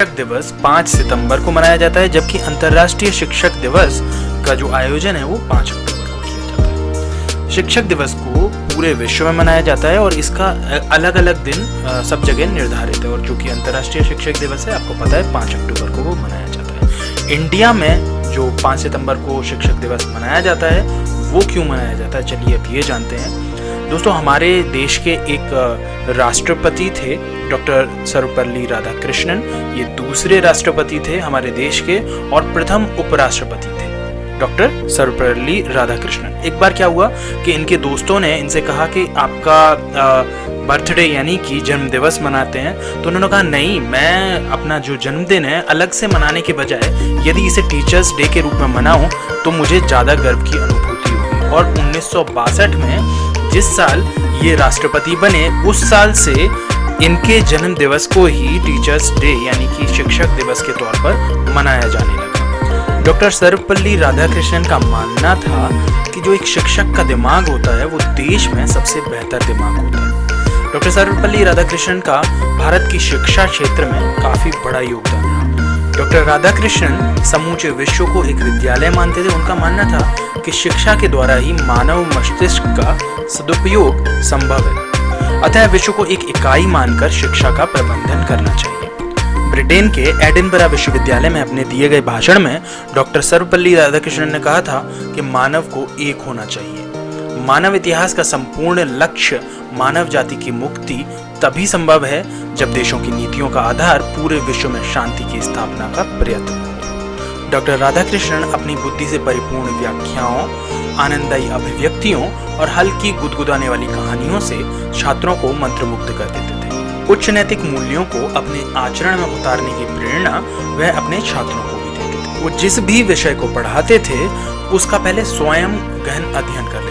शिक्षक दिवस 5 सितंबर को मनाया जाता है, जबकि अंतर्राष्ट्रीय शिक्षक दिवस का जो आयोजन है वो 5 अक्टूबर को किया जाता है। शिक्षक दिवस को पूरे विश्व में मनाया जाता है और इसका अलग अलग दिन सब जगह निर्धारित है, और जो कि अंतर्राष्ट्रीय शिक्षक दिवस है आपको पता है 5 अक्टूबर को वो मनाया जाता है। इंडिया में जो 5 सितंबर को शिक्षक दिवस मनाया जाता है वो क्यों मनाया जाता है, चलिए अब ये जानते हैं। दोस्तों, हमारे देश के एक राष्ट्रपति थे डॉक्टर सर्वपल्ली राधाकृष्णन। ये दूसरे राष्ट्रपति थे हमारे देश के, और प्रथम उपराष्ट्रपति थे डॉक्टर सर्वपल्ली राधाकृष्णन। एक बार क्या हुआ कि इनके दोस्तों ने इनसे कहा कि आपका बर्थडे यानी कि जन्मदिवस मनाते हैं, तो उन्होंने कहा नहीं, मैं अपना जो जन्मदिन है अलग से मनाने के बजाय यदि इसे टीचर्स डे के रूप में मनाऊं तो मुझे ज़्यादा गर्व की अनुभूति होगी। और 1962 में जिस साल ये राष्ट्रपति बने उस साल से इनके जन्म दिवस को ही टीचर्स डे यानी कि शिक्षक दिवस के तौर पर मनाया जाने लगा। डॉक्टर सर्वपल्ली राधाकृष्णन का मानना था कि जो एक शिक्षक का दिमाग होता है वो देश में सबसे बेहतर दिमाग होता है। डॉक्टर सर्वपल्ली राधाकृष्णन का भारत की शिक्षा क्षेत्र में काफी बड़ा योगदान रहा। डॉक्टर राधाकृष्णन समूचे विश्व को एक विद्यालय मानते थे। उनका मानना था कि शिक्षा के द्वारा ही मानव मस्तिष्क का सदुपयोग संभव है, अतः विश्व को एक इकाई मानकर शिक्षा का प्रबंधन करना चाहिए। ब्रिटेन के एडिनबरा विश्वविद्यालय में अपने दिए गए भाषण में डॉक्टर सर्वपल्ली राधाकृष्णन ने कहा था कि मानव को एक होना चाहिए। मानव इतिहास का संपूर्ण लक्ष्य मानव जाति की मुक्ति तभी संभव है जब देशों की नीतियों का आधार पूरे विश्व में शांति की स्थापना का प्रयत्न हो। डॉक्टर राधाकृष्णन अपनी बुद्धि से परिपूर्ण व्याख्याओं, आनंददायी अभिव्यक्तियों और हल्की गुदगुदाने वाली कहानियों से छात्रों को मंत्रमुग्ध कर देते थे। उच्च नैतिक मूल्यों को अपने आचरण में उतारने की प्रेरणा वह अपने छात्रों को भी देते थे। वो जिस भी विषय को पढ़ाते थे उसका पहले स्वयं गहन अध्ययन कर लेते थे।